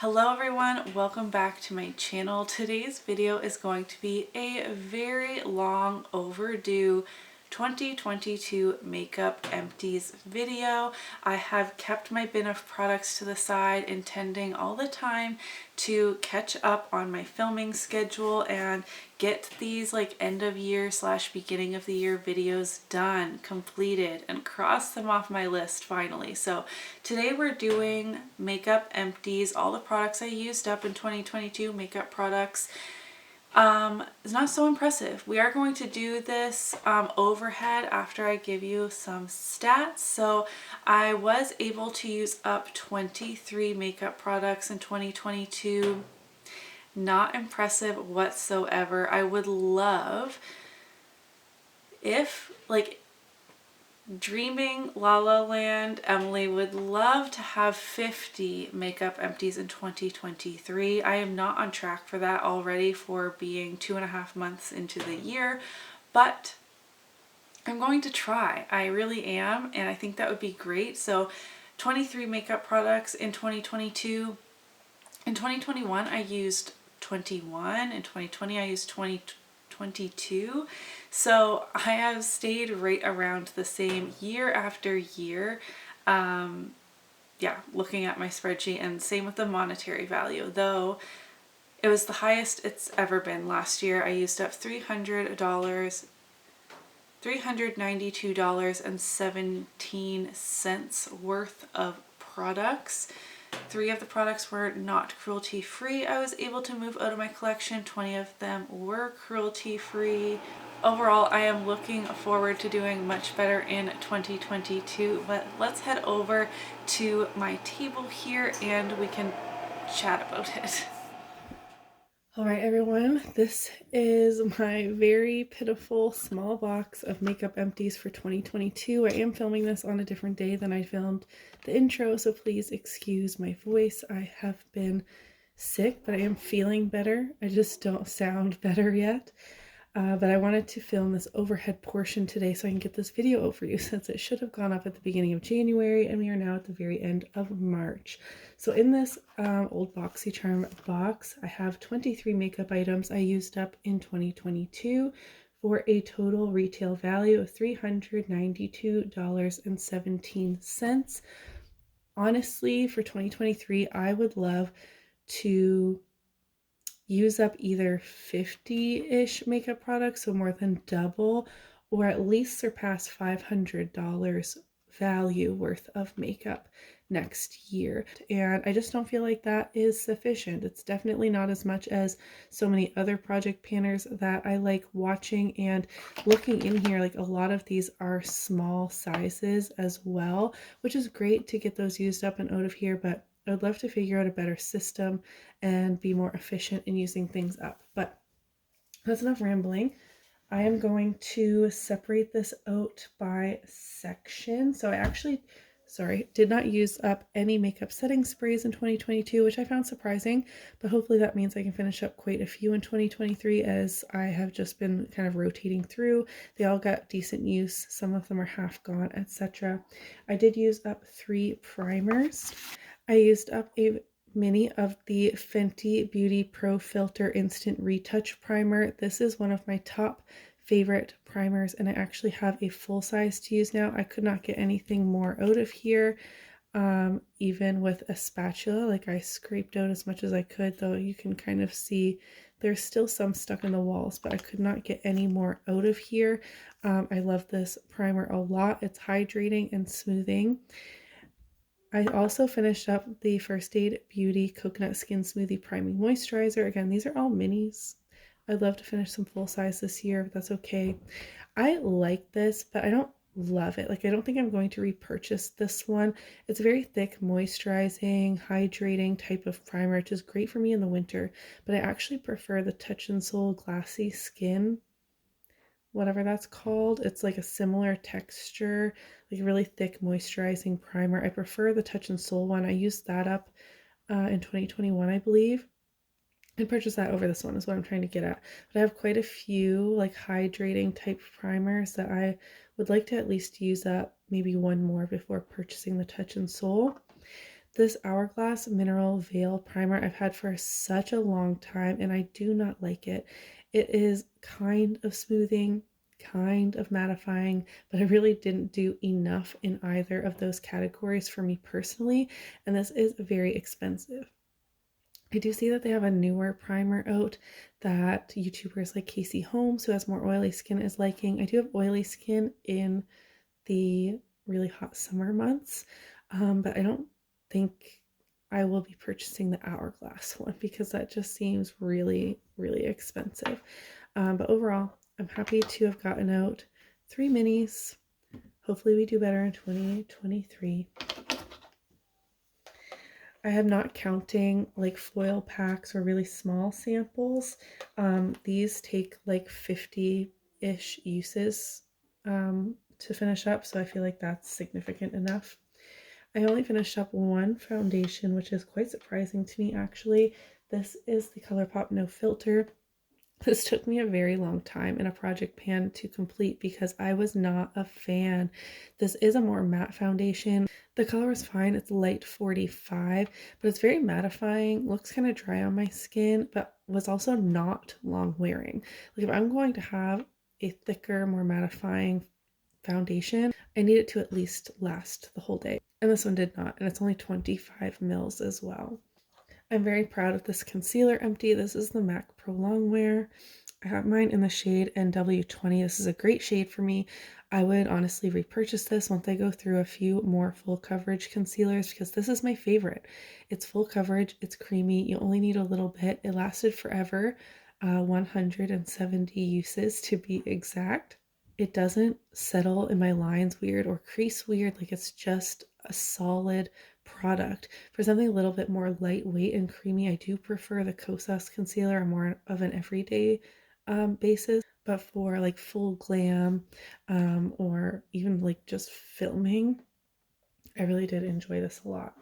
Hello everyone, welcome back to my channel. Today's video is going to be a very long overdue 2022 makeup empties video. I have kept my bin of products to the side, intending all the time to catch up on my filming schedule and get these like end of year / beginning of the year videos done, completed, and cross them off my list finally. So today we're doing makeup empties, all the products I used up in 2022, makeup products. It's not so impressive. We are going to do this overhead after I give you some stats. So I was able to use up 23 makeup products in 2022. Not impressive whatsoever. I would love if, like, dreaming La La Land, Emily would love to have 50 makeup empties in 2023. I am not on track for that already for being 2.5 months into the year, but I'm going to try. I really am, and I think that would be great. So 23 makeup products in 2022. In 2021, I used 21. In 2020, I used 22. So I have stayed right around the same year after year. Yeah, looking at my spreadsheet, and same with the monetary value, though it was the highest it's ever been. Last year I used up $300, $392.17 worth of products. 3 of the products were not cruelty free. I was able to move out of my collection. 20 of them were cruelty free. Overall, I am looking forward to doing much better in 2022, but let's head over to my table here and we can chat about it. All right, everyone, this is my very pitiful small box of makeup empties for 2022. I am filming this on a different day than I filmed the intro, so please excuse my voice. I have been sick, but I am feeling better. I just don't sound better yet. But I wanted to film this overhead portion today so I can get this video out for you, since it should have gone up at the beginning of January and we are now at the very end of March. So in this old BoxyCharm box, I have 23 makeup items I used up in 2022 for a total retail value of $392.17. Honestly, for 2023, I would love to use up either 50-ish makeup products, so more than double, or at least surpass $500 value worth of makeup next year. And I just don't feel like that is sufficient. It's definitely not as much as so many other project planners that I like watching and looking in here. Like, a lot of these are small sizes as well, which is great to get those used up and out of here, but I would love to figure out a better system and be more efficient in using things up. But that's enough rambling. I am going to separate this out by section. So I actually, did not use up any makeup setting sprays in 2022, which I found surprising, but hopefully that means I can finish up quite a few in 2023, as I have just been kind of rotating through. They all got decent use. Some of them are half gone, etc. I did use up 3 primers. I used up a mini of the Fenty Beauty Pro Filter Instant Retouch Primer. This is one of my top favorite primers, and I actually have a full size to use now. I could not get anything more out of here, even with a spatula. Like, I scraped out as much as I could, though you can kind of see there's still some stuck in the walls, but I could not get any more out of here. I love this primer a lot. It's hydrating and smoothing. I also finished up the First Aid Beauty Coconut Skin Smoothie Priming Moisturizer. Again, these are all minis. I'd love to finish some full size this year, but that's okay. I like this, but I don't love it. Like, I don't think I'm going to repurchase this one. It's a very thick, moisturizing, hydrating type of primer, which is great for me in the winter, but I actually prefer the Touch in Sol Glassy Skin, whatever that's called. It's like a similar texture, like a really thick moisturizing primer. I prefer the Touch in Sol one. I used that up in 2021, I believe. I purchased that over this one is what I'm trying to get at. But I have quite a few like hydrating type primers that I would like to at least use up maybe one more before purchasing the Touch in Sol. This Hourglass Mineral Veil Primer I've had for such a long time and I do not like it. It is kind of smoothing, kind of mattifying, but I really didn't do enough in either of those categories for me personally, and this is very expensive. I do see that they have a newer primer out that YouTubers like Casey Holmes, who has more oily skin, is liking. I do have oily skin in the really hot summer months, but I don't think I will be purchasing the Hourglass one because that just seems really, really expensive. But overall, I'm happy to have gotten out 3 minis. Hopefully we do better in 2023. I am not counting like foil packs or really small samples. These take like 50-ish uses to finish up, so I feel like that's significant enough. I only finished up one foundation, which is quite surprising to me actually. This is the Colourpop No Filter. This took me a very long time in a project pan to complete because I was not a fan. This is a more matte foundation. The color is fine. It's light 45, but it's very mattifying, looks kind of dry on my skin, but was also not long wearing. Like if I'm going to have a thicker, more mattifying foundation, I need it to at least last the whole day. And this one did not, and it's only 25 mils as well. I'm very proud of this concealer empty. This is the MAC Pro Longwear. I got mine in the shade NW20. This is a great shade for me. I would honestly repurchase this once I go through a few more full coverage concealers because this is my favorite. It's full coverage, it's creamy, you only need a little bit. It lasted forever, 170 uses to be exact. It doesn't settle in my lines weird or crease weird, like it's just a solid product. For something a little bit more lightweight and creamy, I do prefer the Kosas concealer on more of an everyday basis, but for like full glam or even like just filming, I really did enjoy this a lot.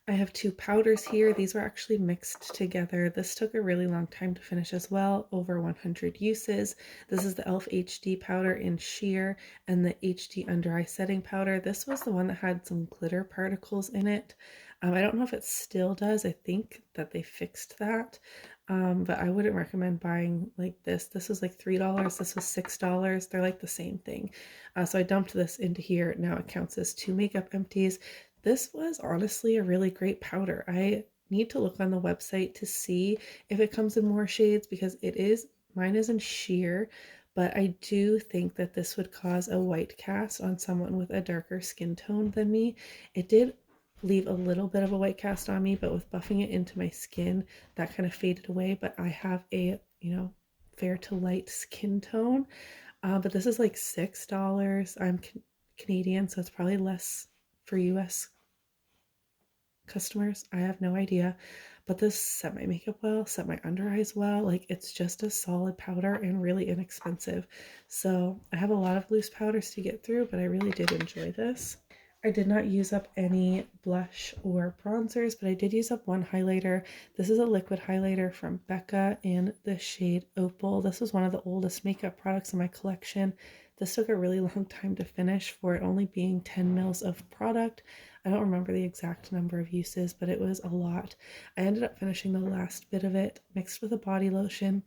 I have two powders here. These were actually mixed together. This took a really long time to finish as well, over 100 uses. This is the e.l.f. HD powder in sheer and the HD under eye setting powder. This was the one that had some glitter particles in it. I don't know if it still does. I think that they fixed that. But I wouldn't recommend buying like this. This was like $3. This was $6. They're like the same thing. So I dumped this into here. Now it counts as 2 makeup empties. This was honestly a really great powder. I need to look on the website to see if it comes in more shades because mine is in sheer, but I do think that this would cause a white cast on someone with a darker skin tone than me. It did leave a little bit of a white cast on me, but with buffing it into my skin, that kind of faded away. But I have a, fair to light skin tone. But this is like $6. I'm Canadian, so it's probably less for US customers. I have no idea. But this set my makeup well, set my under eyes well. Like it's just a solid powder and really inexpensive. So I have a lot of loose powders to get through, but I really did enjoy this. I did not use up any blush or bronzers, but I did use up one highlighter. This is a liquid highlighter from Becca in the shade Opal. This was one of the oldest makeup products in my collection. This took a really long time to finish for it only being 10 mils of product. I don't remember the exact number of uses, but it was a lot. I ended up finishing the last bit of it mixed with a body lotion.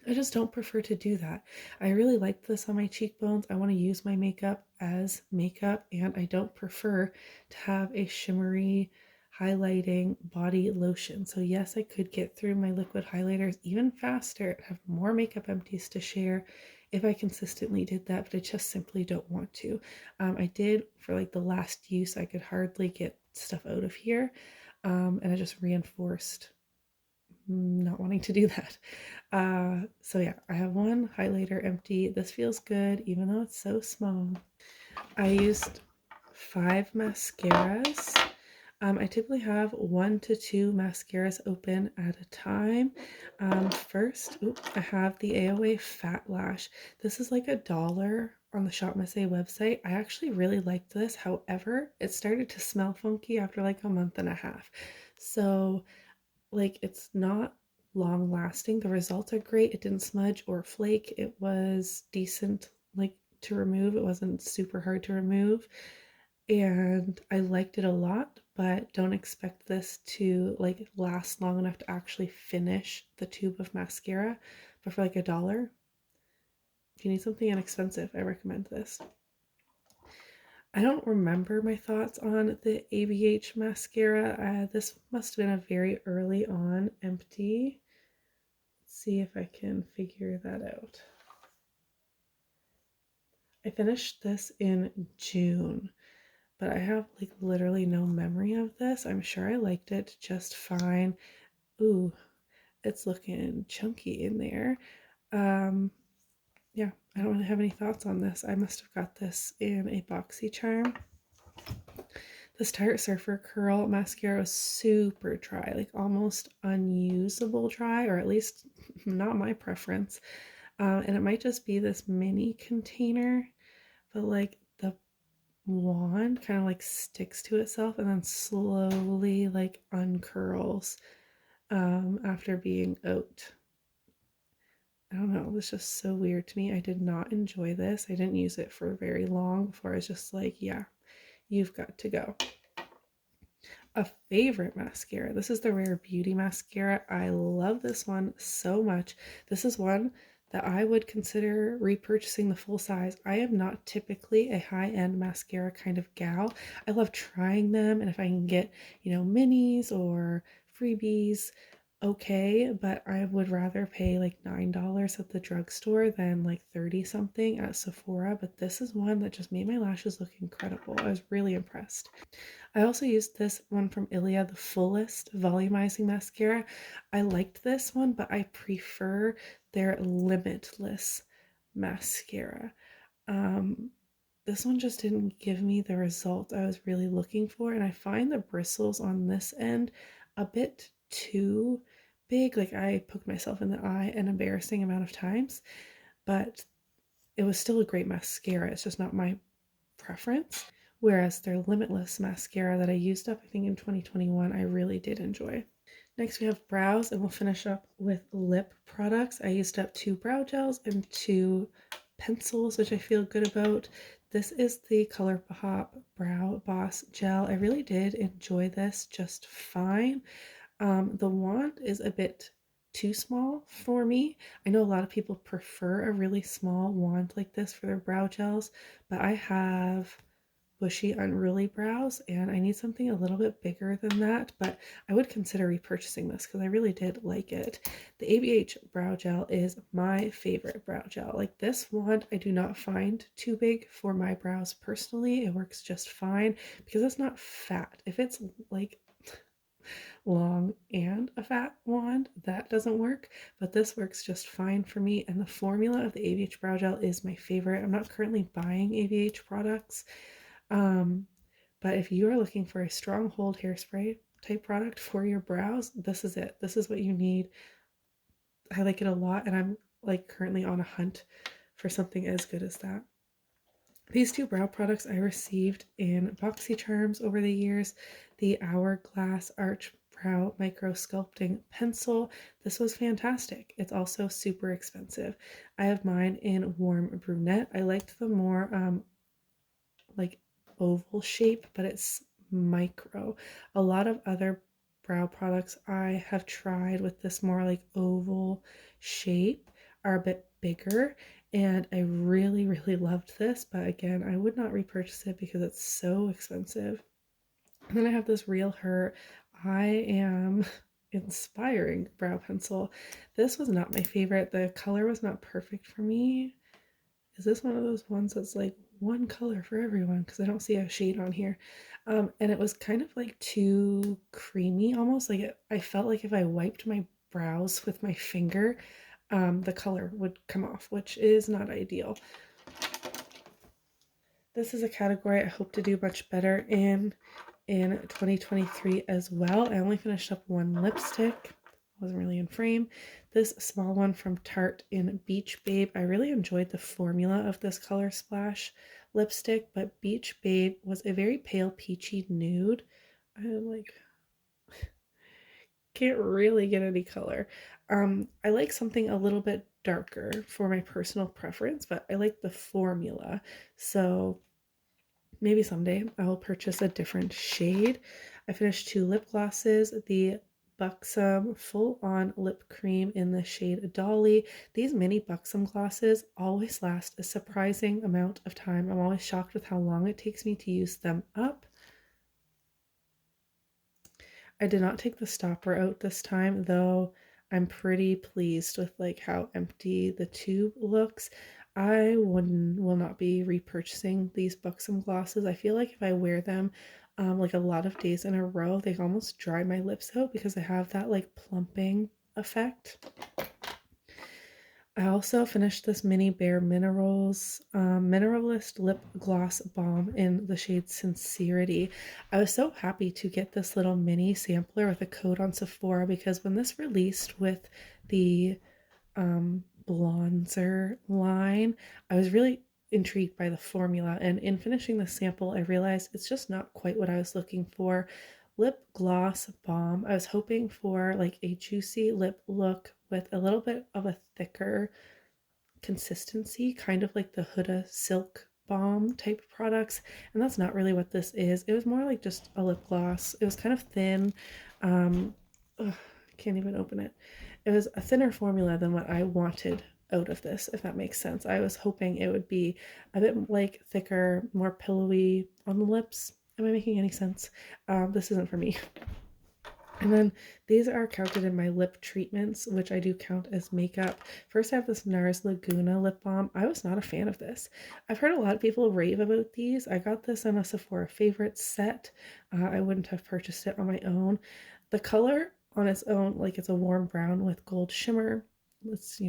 I just don't prefer to do that. I really like this on my cheekbones. I want to use my makeup as makeup, and I don't prefer to have a shimmery highlighting body lotion. So yes, I could get through my liquid highlighters even faster and have more makeup empties to share if I consistently did that, but I just simply don't want to. I did for like the last use, I could hardly get stuff out of here, and I just reinforced not wanting to do that. So yeah, I have one highlighter empty. This feels good, even though it's so small. I used 5 mascaras. I typically have 1 to 2 mascaras open at a time. First, I have the AOA Fat Lash. This is like $1 on the Shop Miss A website. I actually really liked this. However, it started to smell funky after like a month and a half. So like it's not long lasting. The results are great. It didn't smudge or flake. It was decent like to remove. It wasn't super hard to remove. And I liked it a lot, but don't expect this to like last long enough to actually finish the tube of mascara. But for like $1, if you need something inexpensive, I recommend this. I don't remember my thoughts on the ABH mascara. This must have been a very early on empty. Let's see if I can figure that out. I finished this in June, but I have like literally no memory of this. I'm sure I liked it just fine. Ooh, it's looking chunky in there. Yeah, I don't really have any thoughts on this. I must have got this in a BoxyCharm. This Tarte Surfer Curl mascara was super dry, like almost unusable dry, or at least not my preference. And it might just be this mini container, but like the wand kind of like sticks to itself and then slowly like uncurls after being out. I don't know, it was just so weird to me. I did not enjoy this. I didn't use it for very long before I was just like, yeah, you've got to go. A favorite mascara. This is the Rare Beauty mascara. I love this one so much. This is one that I would consider repurchasing the full size. I am not typically a high-end mascara kind of gal. I love trying them, and if I can get, minis or freebies, okay, but I would rather pay like $9 at the drugstore than like 30 something at Sephora. But this is one that just made my lashes look incredible. I was really impressed. I also used this one from Ilia, the Fullest Volumizing Mascara. I liked this one, but I prefer their Limitless mascara. This one just didn't give me the result I was really looking for, and I find the bristles on this end a bit too big. Like I poked myself in the eye an embarrassing amount of times, but it was still a great mascara. It's just not my preference. Whereas their Limitless mascara that I used up, I think in 2021, I really did enjoy. Next we have brows, and we'll finish up with lip products. I used up 2 brow gels and 2 pencils, which I feel good about. This is the Colourpop Brow Boss Gel. I really did enjoy this just fine. The wand is a bit too small for me. I know a lot of people prefer a really small wand like this for their brow gels, but I have bushy, unruly brows, and I need something a little bit bigger than that, but I would consider repurchasing this because I really did like it. The ABH brow gel is my favorite brow gel. Like this wand, I do not find too big for my brows personally. It works just fine because it's not fat. If it's like long and a fat wand, that doesn't work, but this works just fine for me, and the formula of the ABH brow gel is my favorite. I'm not currently buying ABH products, but if you are looking for a strong hold hairspray type product for your brows, this is it. This is what you need. I like it a lot, and I'm like currently on a hunt for something as good as that. These 2 brow products I received in BoxyCharms over the years. The Hourglass Arch Brow Micro Sculpting Pencil. This was fantastic. It's also super expensive. I have mine in Warm Brunette. I liked the more like oval shape, but it's micro. A lot of other brow products I have tried with this more like oval shape are a bit bigger, and I really, really loved this, but again, I would not repurchase it because it's so expensive. And then I have this Real Her I Am Inspiring brow pencil. This was not my favorite. The color was not perfect for me. Is this one of those ones that's like one color for everyone? Because I don't see a shade on here. And it was kind of like too creamy almost. Like I felt like if I wiped my brows with my finger, the color would come off, which is not ideal. This is a category I hope to do much better in 2023 as well. I only finished up 1 lipstick. Wasn't really in frame. This small one from Tarte in Beach Babe. I really enjoyed the formula of this Color Splash lipstick, but Beach Babe was a very pale peachy nude. I like can't really get any color. I like something a little bit darker for my personal preference, but I like the formula. So maybe someday I will purchase a different shade. I finished 2 lip glosses, the Buxom Full On Lip Cream in the shade Dolly. These mini Buxom glosses always last a surprising amount of time. I'm always shocked with how long it takes me to use them up. I did not take the stopper out this time, though I'm pretty pleased with like how empty the tube looks. I will not be repurchasing these Buxom glosses. I feel like if I wear them like a lot of days in a row, they almost dry my lips out because I have that like plumping effect. I also finished this Mini Bare Minerals Mineralist Lip Gloss Balm in the shade Sincerity. I was so happy to get this little mini sampler with a code on Sephora because when this released with the bronzer line, I was really intrigued by the formula, and in finishing the sample I realized it's just not quite what I was looking for. Lip gloss balm, I was hoping for like a juicy lip look with a little bit of a thicker consistency, kind of like the Huda Silk Balm type of products, and that's not really what this is. It was more like just a lip gloss. It was kind of thin. I can't even open it. It was a thinner formula than what I wanted out of this, if that makes sense. I was hoping it would be a bit like thicker, more pillowy on the lips. Am I making any sense? This isn't for me. And then these are counted in my lip treatments, which I do count as makeup. First, I have this NARS Laguna lip balm. I was not a fan of this. I've heard a lot of people rave about these. I got this on a Sephora favorites set. I wouldn't have purchased it on my own. The color on its own, like it's a warm brown with gold shimmer. It's,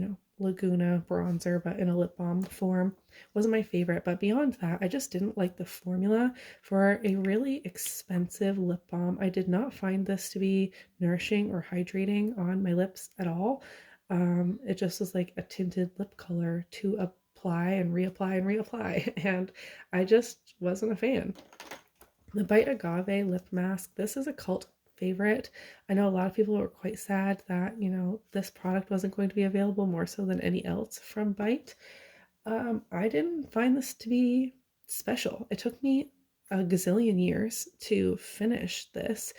Laguna bronzer, but in a lip balm form. Wasn't my favorite, but beyond that, I just didn't like the formula for a really expensive lip balm. I did not find this to be nourishing or hydrating on my lips at all. It just was like a tinted lip color to apply and reapply and reapply, and I just wasn't a fan. The Bite Agave lip mask, this is a cult favorite. I know a lot of people were quite sad that, this product wasn't going to be available more so than any else from Bite. I didn't find this to be special. It took me a gazillion years to finish this,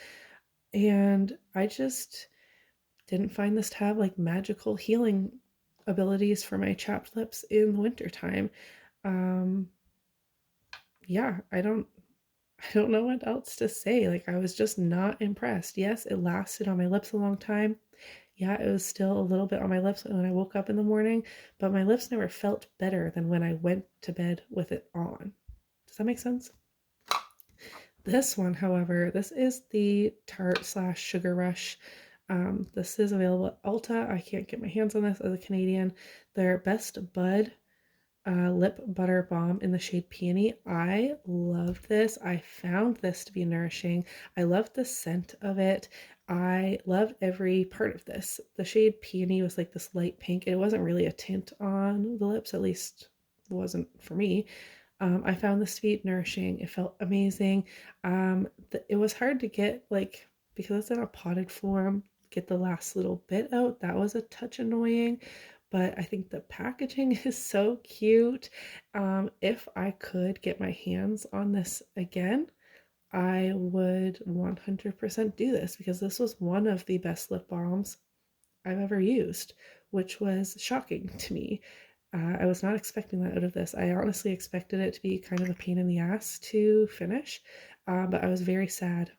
and I just didn't find this to have like magical healing abilities for my chapped lips in the wintertime. Yeah, I don't know what else to say. Like, I was just not impressed. Yes, it lasted on my lips a long time. Yeah, it was still a little bit on my lips when I woke up in the morning, but my lips never felt better than when I went to bed with it on. Does that make sense? This one, however, this is the Tarte / Sugar Rush. This is available at Ulta. I can't get my hands on this as a Canadian. Their Best Bud lip butter balm in the shade Peony. I love this. I found this to be nourishing. I loved the scent of it. I loved every part of this. The shade Peony was like this light pink. It wasn't really a tint on the lips, at least wasn't for me. I found this to be nourishing. It felt amazing. It was hard to get, like, because it's in a potted form, get the last little bit out. That was a touch annoying, but I think the packaging is so cute. If I could get my hands on this again, I would 100% do this because this was one of the best lip balms I've ever used, which was shocking to me. I was not expecting that out of this. I honestly expected it to be kind of a pain in the ass to finish, but I was very sad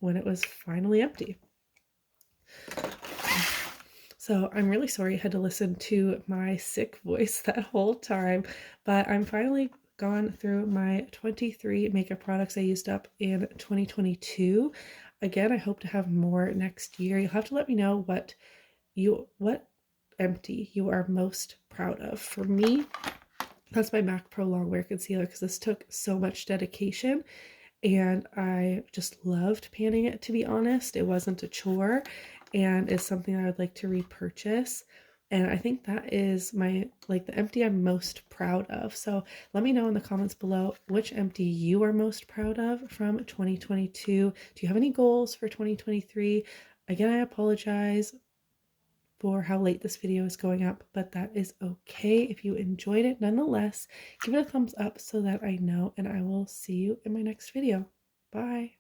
when it was finally empty. So I'm really sorry you had to listen to my sick voice that whole time, but I'm finally gone through my 23 makeup products I used up in 2022. Again, I hope to have more next year. You'll have to let me know what empty you are most proud of. For me, that's my MAC Pro Longwear Concealer because this took so much dedication and I just loved panning it, to be honest. It wasn't a chore and it's something I would like to repurchase. And I think that is the empty I'm most proud of. So let me know in the comments below which empty you are most proud of from 2022. Do you have any goals for 2023? Again, I apologize for how late this video is going up, but that is okay. If you enjoyed it nonetheless, give it a thumbs up so that I know, and I will see you in my next video. Bye.